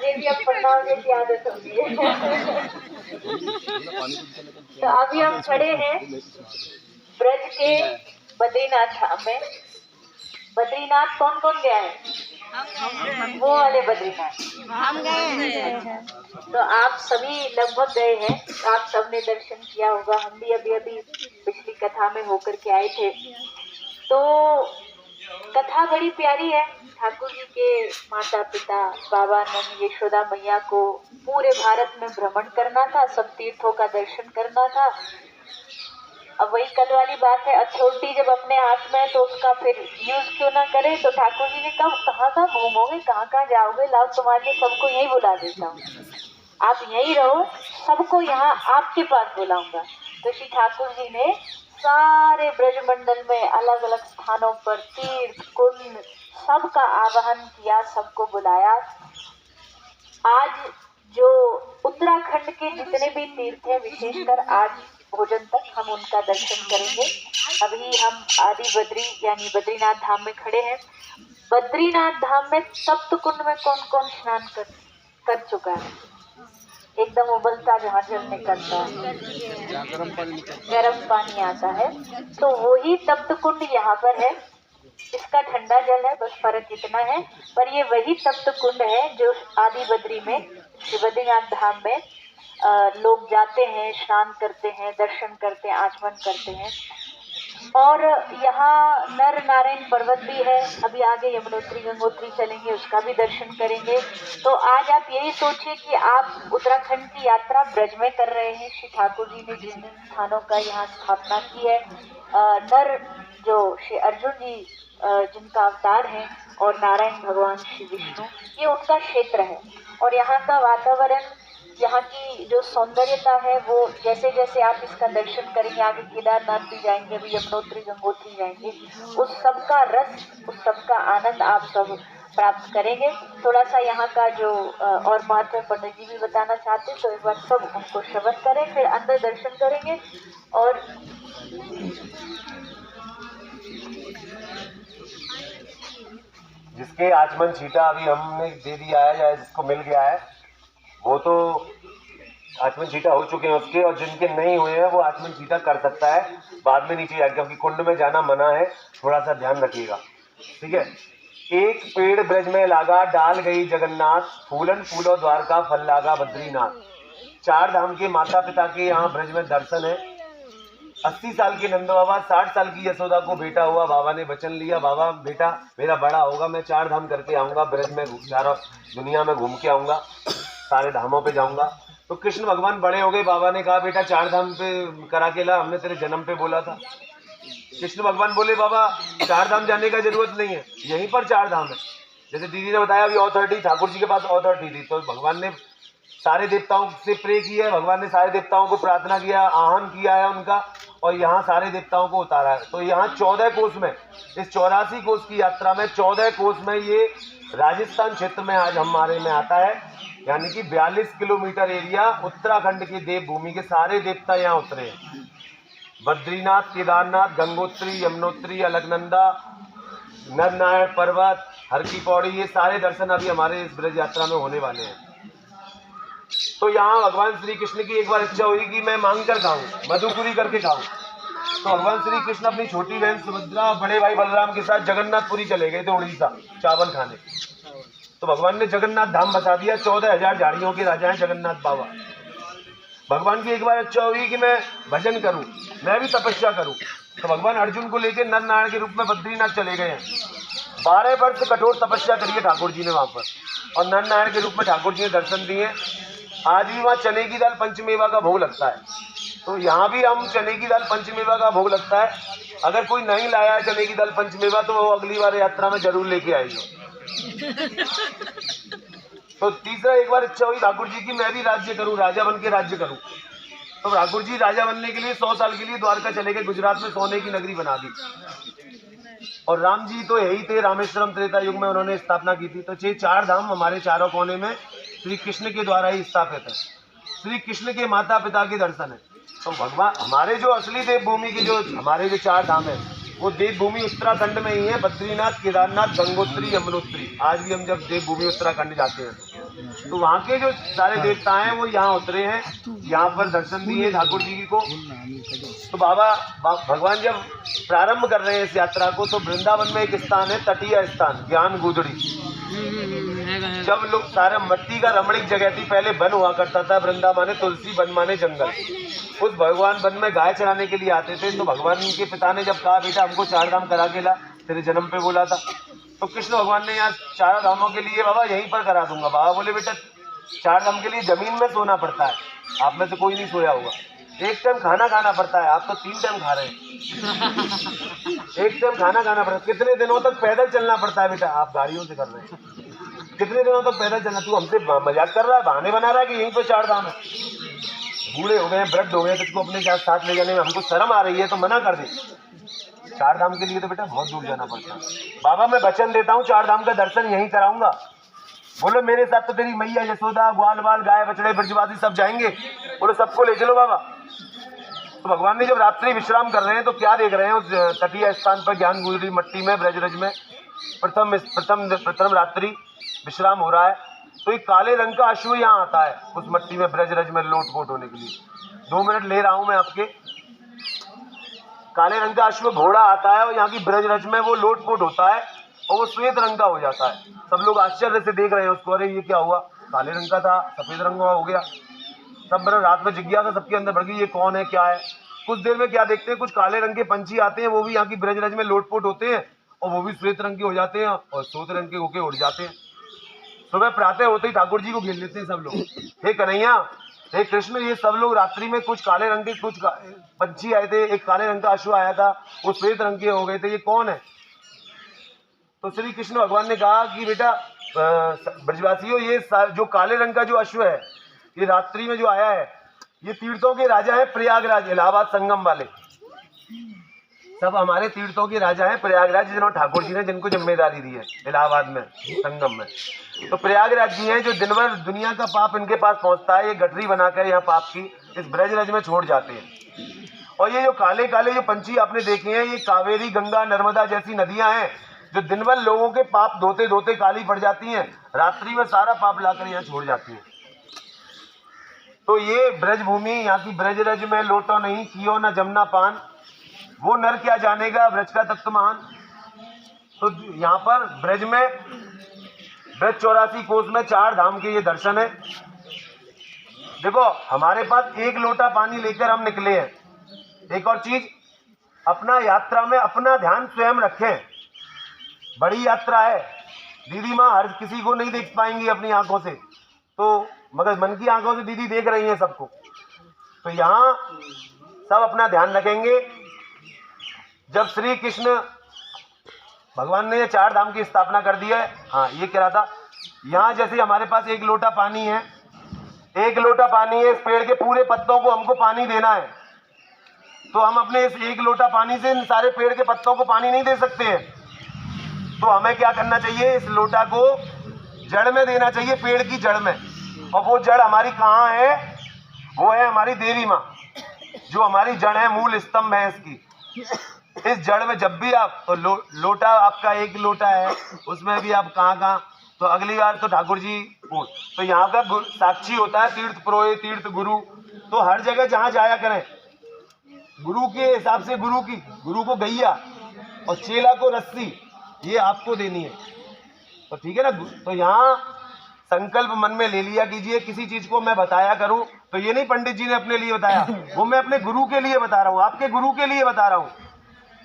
मुझे भी अब पढ़ना होने की आदत होती है। तो अभी हम खड़े हैं ब्रज के बद्रीनाथ धाम में। बद्रीनाथ कौन कौन गया है? वो वाले बद्रीनाथ हम गए हैं। तो आप सभी लगभग गए हैं, आप सबने दर्शन किया होगा। हम भी अभी अभी पिछली कथा में होकर के आए थे। तो कथा बड़ी प्यारी है। ठाकुर जी के माता पिता बाबा नंद यशोदा मैया को पूरे भारत में भ्रमण करना था, सब तीर्थों का दर्शन करना था। अब वही कल वाली बात है, अथॉरिटी जब अपने हाथ में है तो उसका फिर यूज क्यों ना करे। तो ठाकुर जी ने कहा कहाँ कहाँ घूमोगे, कहाँ कहाँ जाओगे, लाओ तुम्हारे लिए सबको यही बुला देता हूँ, आप यही रहो, सबको यहाँ आपके पास बुलाऊंगा। तो श्री ठाकुर जी ने सारे ब्रजमंडल में अलग अलग स्थानों पर तीर्थ कुंड सबका आवाहन किया, सबको बुलाया। आज जो उत्तराखंड के जितने भी तीर्थ हैं, विशेषकर आज भोजन तक हम उनका दर्शन करेंगे। अभी हम आदि बद्री यानी बद्रीनाथ धाम में खड़े हैं। बद्रीनाथ धाम में सप्त कुंड में कौन कौन स्नान कर चुका है? एकदम उबलता जहाँ जल निकलता है, गर्म पानी आता है, तो वही तप्त कुंड यहाँ पर है। इसका ठंडा जल है, बस फर्क इतना है। पर ये वही तप्त कुंड है जो आदि बद्री में श्री बद्रीनाथ धाम में लोग जाते हैं, स्नान करते हैं, दर्शन करते हैं, आचमन करते हैं। और यहाँ नर नारायण पर्वत भी है। अभी आगे यमुनोत्री गंगोत्री चलेंगे, उसका भी दर्शन करेंगे। तो आज आप यही सोचिए कि आप उत्तराखंड की यात्रा ब्रज में कर रहे हैं। श्री ठाकुर जी ने जिन जिन स्थानों का यहाँ स्थापना की है, नर जो श्री अर्जुन जी जिनका अवतार है और नारायण भगवान श्री विष्णु, ये उनका क्षेत्र है। और यहाँ का वातावरण, यहाँ की जो सौंदर्यता है, वो जैसे जैसे आप इसका दर्शन करेंगे, आगे केदारनाथ भी जाएंगे, अभी यमुनोत्री गंगोत्री जाएंगे, उस सब का रस, उस सब का आनंद आप सब प्राप्त करेंगे। थोड़ा सा यहाँ का जो और महत्व पंडित जी भी बताना चाहते हैं, तो एक बार सब उनको श्रवण करें, फिर अंदर दर्शन करेंगे। और जिसके आचमन छीटा अभी हमने दे दिया है या जिसको मिल गया है, वो तो आचमन छीटा हो चुके हैं उसके, और जिनके नहीं हुए हैं वो आचमन छीटा कर सकता है बाद में नीचे जाकर, क्योंकि कुंड में जाना मना है, थोड़ा सा ध्यान रखिएगा, ठीक है। एक पेड़ ब्रज में लागा, डाल गई जगन्नाथ, फूलन फूलो द्वारका, फल लागा बद्रीनाथ। चार धाम के माता पिता के यहाँ ब्रज में दर्शन है। 80 साल के नंद बाबा, 60 साल की यशोदा को बेटा हुआ, बाबा ने वचन लिया, बाबा बेटा मेरा बड़ा होगा, मैं 4 धाम करके आऊंगा, ब्रज में सारा दुनिया में घूम के आऊंगा, सारे धामों पे जाऊंगा। तो कृष्ण भगवान बड़े हो गए, बाबा ने कहा बेटा 4 धाम पे करा के ला, हमने तेरे जन्म पे बोला था। कृष्ण भगवान बोले बाबा 4 धाम जाने का जरूरत नहीं है, यहीं पर 4 धाम है। जैसे दीदी ने बताया अभी अथॉरिटी ठाकुर जी के पास अथॉरिटी थी, तो भगवान ने सारे देवताओं से प्रे किया है, भगवान ने सारे देवताओं को प्रार्थना किया, आह्वान किया है उनका, और यहाँ सारे देवताओं को उतारा है। तो यहाँ 14 कोस में, इस 84 कोस की यात्रा में 14 कोस में ये राजस्थान क्षेत्र में आज हमारे में आता है, यानी कि 42 किलोमीटर एरिया उत्तराखंड की देवभूमि के सारे देवता यहाँ उतरे हैं। बद्रीनाथ, केदारनाथ, गंगोत्री, यमुनोत्री, अलकनंदा, नर नारायण पर्वत, हर की पौड़ी, ये सारे दर्शन अभी हमारे इस ब्रज यात्रा में होने वाले हैं। तो यहाँ भगवान श्री कृष्ण की एक बार इच्छा हुई कि मैं मांग कर खाऊं, मधुपुरी करके खाऊं। तो भगवान श्री कृष्ण अपनी छोटी बहन सुभद्रा, बड़े भाई बलराम के साथ जगन्नाथपुरी चले गए थे, उड़ीसा, चावल खाने। तो भगवान ने जगन्नाथ धाम बसा दिया। 14,000 झाड़ियों के राजा हैं जगन्नाथ बाबा। भगवान की एक बार इच्छा हुई कि मैं भजन करूं, मैं भी तपस्या करूं। तो भगवान अर्जुन को लेकर नर नारायण के रूप में बद्रीनाथ चले गए हैं। 12 वर्ष कठोर तपस्या करी है ठाकुर जी ने वहां पर, और नर नारायण के रूप में ठाकुर जी ने दर्शन दिए। आज भी वहाँ चने की दाल पंचमेवा का भोग लगता है, तो यहाँ भी हम चने की दाल पंचमेवा का भोग लगता है। अगर कोई नहीं लाया है चने की दाल पंचमेवा, तो वो अगली बार यात्रा में जरूर लेके आएगी। तो तीसरा एक बार इच्छा हुई ठाकुर जी की, मैं भी राज्य करूं, राजा बन के राज्य करूं। तो ठाकुर जी राजा बनने के लिए 100 साल के लिए द्वारका चले गए, गुजरात में सोने की नगरी बना दी। और राम जी तो यही थे, रामेश्वरम त्रेता युग में उन्होंने स्थापना की थी। तो 4 धाम हमारे चारों कोने में श्री कृष्ण के द्वारा ही स्थापित है। श्री कृष्ण के माता पिता के दर्शन है। तो भगवान हमारे जो असली देवभूमि के जो हमारे जो 4 धाम है, वो देवभूमि उत्तराखंड में ही है। बद्रीनाथ, केदारनाथ, गंगोत्री, यमुनोत्री। आज भी हम जब देवभूमि उत्तराखंड जाते हैं तो वहाँ के जो सारे देवता हैं वो यहाँ उतरे हैं, यहाँ पर दर्शन दिए ठाकुर जी को। तो बाबा भगवान जब प्रारंभ कर रहे हैं इस यात्रा को, तो वृंदावन में एक स्थान है, तटीय स्थान, ज्ञान गुदड़ी। जब लोग सारे मट्टी का रमणीक जगह थी, पहले वन हुआ करता था, वृंदा माने तुलसी, वन माने जंगल। उस भगवान वन में गाय चराने के लिए आते थे। तो भगवान के पिता ने जब कहा बेटा हमको 4 धाम करा के ला, तेरे जन्म पे बोला था, तो कृष्ण भगवान ने यहाँ 4 धामों के लिए बाबा यहीं पर करा दूंगा। बाबा बोले बेटा 4 धाम के लिए जमीन में सोना पड़ता है, आप में से कोई नहीं सोया होगा। 1 टाइम खाना खाना पड़ता है, आप तो 3 टाइम खा रहे हैं। 1 टाइम खाना खाना पड़ता है। कितने दिनों तक पैदल चलना पड़ता है बेटा, आप गाड़ियों से कर रहे हैं। कितने दिनों तक पैदल चलना? तू हमसे मजाक कर रहा है, बहाने बना रहा है कि यहीं पर 4 धाम है। बूढ़े हो गए, वृद्ध हो गए, तुझको अपने साथ ले जाने में हमको शर्म आ रही है तो मना कर दे। 4 धाम के लिए तो बेटा बहुत दूर जाना पड़ता है। बाबा मैं वचन देता हूँ 4 धाम का दर्शन यहीं कराऊंगा। बोलो मेरे साथ तो तेरी मैया यशोदा, ग्वाल बाल, गाय बछड़े, ब्रजवासी सब जाएंगे। बोलो सबको ले चलो बाबा। तो भगवान ने जब रात्रि विश्राम कर रहे हैं तो क्या देख रहे हैं, उस तटीय स्थान पर ज्ञान गुदड़ी मट्टी में ब्रजरज में प्रथम रात्रि विश्राम हो रहा है। तो एक काले रंग का अश्व यहाँ आता है उस मट्टी में ब्रजरज में लोटपोट होने के लिए। 2 मिनट ले रहा हूं मैं आपके। काले रंग का अश्व घोड़ा आता है और यहाँ की ब्रजरज में वो लोटपोट होता है और वो श्वेत रंग का हो जाता है। सब लोग आश्चर्य से देख रहे हैं उसको, अरे ये क्या हुआ, काले रंग का था सफेद रंग हो गया। सब रात में जिज्ञासा सबके अंदर बढ़ गई, ये कौन है, क्या है। कुछ देर में क्या देखते हैं, कुछ काले रंग के पंछी आते हैं, वो भी यहाँ की ब्रजरज में लोटपोट होते हैं और वो भी श्वेत रंग के हो जाते हैं और श्वेत रंग के होके उड़ जाते हैं। सुबह प्रातः होते ही ठाकुर जी को घेर लेते हैं सब लोग। हे कन्हैया, हे कृष्ण, ये सब लोग रात्रि में कुछ काले रंग के कुछ पंछी आए थे, एक काले रंग का अश्व आया था, वो श्वेत रंग के हो गए थे, ये कौन है? तो श्री कृष्ण भगवान ने कहा कि बेटा ब्रजवासियों, ये जो काले रंग का जो अश्व है, ये रात्रि में जो आया है, ये तीर्थों के राजा है, प्रयागराज इलाहाबाद संगम वाले। सब हमारे तीर्थों के राजा हैं प्रयागराज, जिन्होंने ठाकुर जी ने जिनको जिम्मेदारी दी है इलाहाबाद में संगम में। तो प्रयागराज जी हैं जो दिन भर दुनिया का पाप इनके पास पहुंचता है, ये गठरी बनाकर यहाँ पाप की इस ब्रजरज में छोड़ जाते हैं। और ये जो काले काले जो पंछी आपने देखे हैं, ये कावेरी, गंगा, नर्मदा जैसी नदियां हैं जो दिन भर लोगों के पाप धोते धोते काली पड़ जाती हैं, रात्रि में सारा पाप लाकर यहाँ छोड़ जाती हैं। तो ये ब्रज भूमि, यहाँ की ब्रजरज में लोटो नहीं कियो न जमुना पान, वो नर क्या जानेगा ब्रज का तत्व महान। तो यहाँ पर ब्रज में ब्रज 84 कोस में 4 धाम के ये दर्शन है। देखो हमारे पास 1 लोटा पानी लेकर हम निकले हैं। एक और चीज, अपना यात्रा में अपना ध्यान स्वयं रखें। बड़ी यात्रा है, दीदी माँ हर किसी को नहीं देख पाएंगी अपनी आंखों से, तो मगर मन की आंखों से दीदी देख रही हैं सबको। तो यहाँ सब अपना ध्यान रखेंगे। जब श्री कृष्ण भगवान ने ये 4 धाम की स्थापना कर दी है, हाँ ये कह रहा था, यहाँ जैसे हमारे पास 1 लोटा पानी है, 1 लोटा पानी है, इस पेड़ के पूरे पत्तों को हमको पानी देना है। तो हम अपने इस 1 लोटा पानी से इन सारे पेड़ के पत्तों को पानी नहीं दे सकते हैं। तो हमें क्या करना चाहिए, इस लोटा को जड़ में देना चाहिए, पेड़ की जड़ में। और वो जड़ हमारी कहाँ है, वो है हमारी देवी माँ, जो हमारी जड़ है, मूल स्तंभ है इसकी। इस जड़ में जब भी आप तो लोटा आपका 1 लोटा है, उसमें भी आप कहाँ, तो अगली बार तो ठाकुर जी को, तो यहाँ का साक्षी होता है तीर्थ पुरोहित, तीर्थ गुरु। तो हर जगह जहाँ जाया करें, गुरु के हिसाब से गुरु को गैया और चेला को रस्सी, ये आपको देनी है। तो ठीक है ना। तो यहाँ संकल्प मन में ले लिया कीजिए, किसी चीज को मैं बताया करूं तो ये नहीं पंडित जी ने अपने लिए बताया, वो मैं अपने गुरु के लिए बता रहा हूँ, आपके गुरु के लिए बता रहा हूँ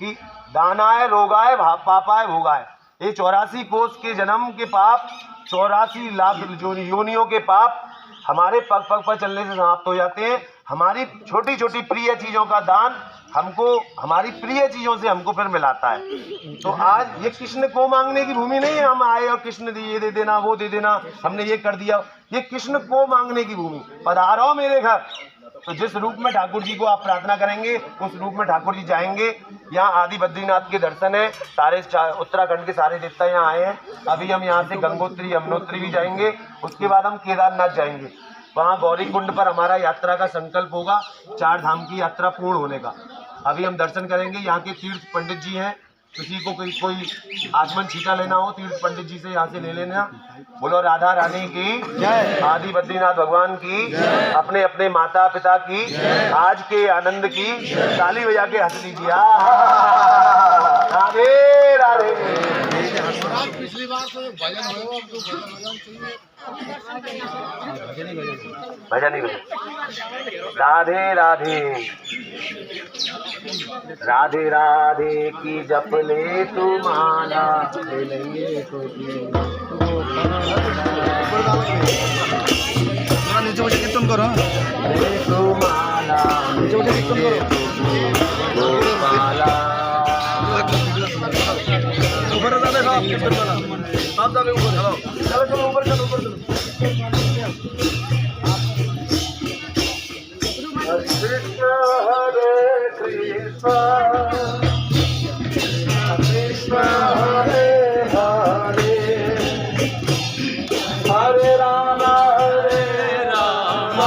कि दानाय रोगाय पापाय भोगाय। ये 84 कोस के जन्म के पाप, 84 लाख योनियों के पाप हमारे पग पग पर चलने से समाप्त हो जाते हैं। हमारी छोटी छोटी प्रिय चीजों का दान हमको, हमारी प्रिय चीजों से हमको फिर मिलाता है। तो आज ये कृष्ण को मांगने की भूमि नहीं है, हम आए और कृष्ण ये दे देना, वो दे देना, हमने ये कर दिया। ये कृष्ण को मांगने की भूमि, पधारो मेरे घर। तो जिस रूप में ठाकुर जी को आप प्रार्थना करेंगे, उस रूप में ठाकुर जी जाएंगे। यहाँ आदि बद्रीनाथ के दर्शन है, सारे उत्तराखंड के सारे देवता यहाँ आए हैं। अभी हम यहाँ से गंगोत्री यमुनोत्री भी जाएंगे, उसके बाद हम केदारनाथ जाएंगे। वहाँ गौरी कुंड पर हमारा यात्रा का संकल्प होगा, 4 धाम की यात्रा पूर्ण होने का। अभी हम दर्शन करेंगे। यहाँ के तीर्थ पंडित जी हैं, किसी को कोई आचमन छीटा लेना हो तीर्थ पंडित जी से यहाँ से ले लेना। बोलो राधा रानी की जय, आदि बद्रीनाथ भगवान की, अपने अपने माता पिता की, आज के आनंद की ताली बजा के हंस लीजिए। राधे राधे। पिछली बार तो भजन हो भजन ही भजन। राधे राधे राधे राधे की जप ले तू माला, नीचे मुझे कीर्तन करो, तू माला नीचे मुझे कीर्तन करो, माला ऊपर जाने का कीर्तन करो, आप जाने ऊपर चलो, चलो चलो ऊपर चलो, ऊपर चलो। कृष्ण हरे कृष्ण कृष्ण हरे हरे, हरे राम हरे राम,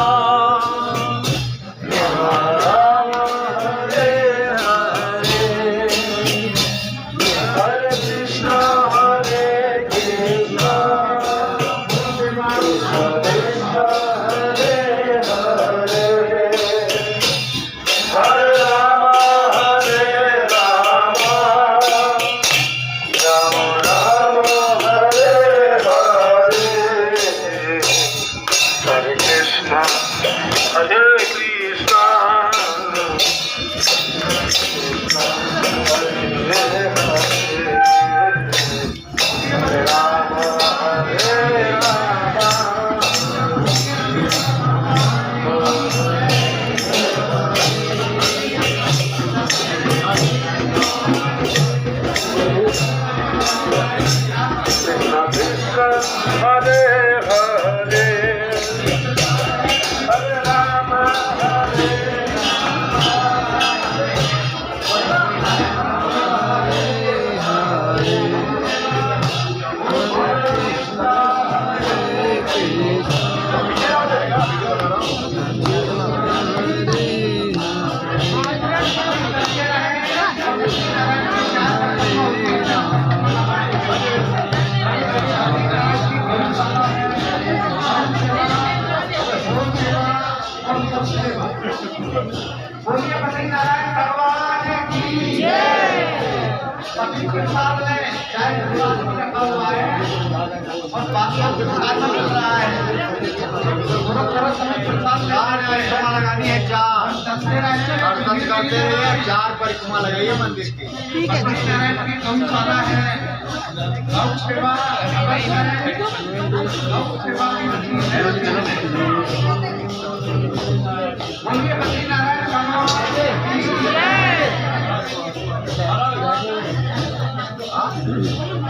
राम हरे हरे, हरे कृष्ण हरे कृष्ण, कृष्ण हरे हरे, हरे राम हरे राम, राम राम हरे हरे, हरे कृष्ण हरे कृष्ण, हरे हरे, हरे राम हरे राम। कृष्ण कृष्ण हरे हरे, हरे राम हरे चार परिक्रमा लगाइए मंदिर की। ठीक है।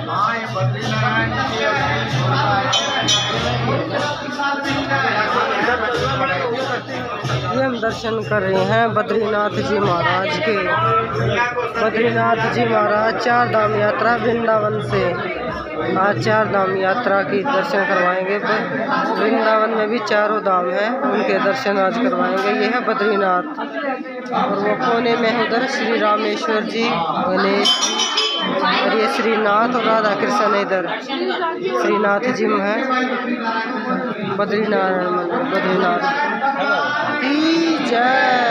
हाँ ये बद्रीनारायण ये हम दर्शन कर रहे हैं बद्रीनाथ जी महाराज के। बद्रीनाथ जी महाराज 4 धाम यात्रा वृंदावन से, आज 4 धाम यात्रा की दर्शन करवाएंगे। वृंदावन में भी 4 धाम हैं, उनके दर्शन आज करवाएंगे। ये है बद्रीनाथ, और वो कोने में उधर श्री रामेश्वर जी, गणेश, और ये श्रीनाथ और राधा कृष्ण इधर श्रीनाथ जी में है। बद्रीनाथ की जय।